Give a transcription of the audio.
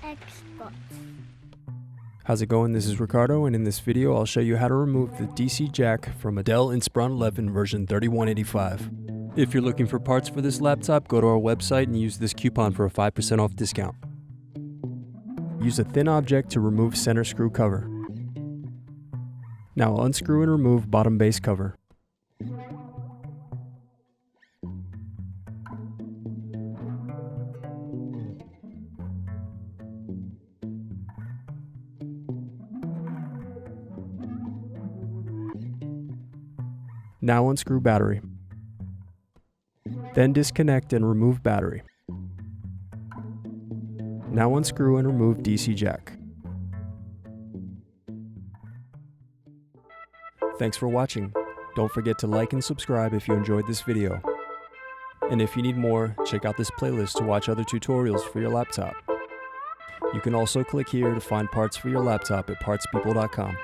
Xbox. How's it going? This is Ricardo, and in this video I'll show you how to remove the DC jack from a Dell Inspiron 11 version 3185. If you're looking for parts for this laptop, go to our website and use this coupon for a 5% off discount. Use a thin object to remove center screw cover. Now unscrew and remove bottom base cover. Now unscrew battery. Then disconnect and remove battery. Now unscrew and remove DC jack. Thanks for watching. Don't forget to like and subscribe if you enjoyed this video. And if you need more, check out this playlist to watch other tutorials for your laptop. You can also click here to find parts for your laptop at partspeople.com.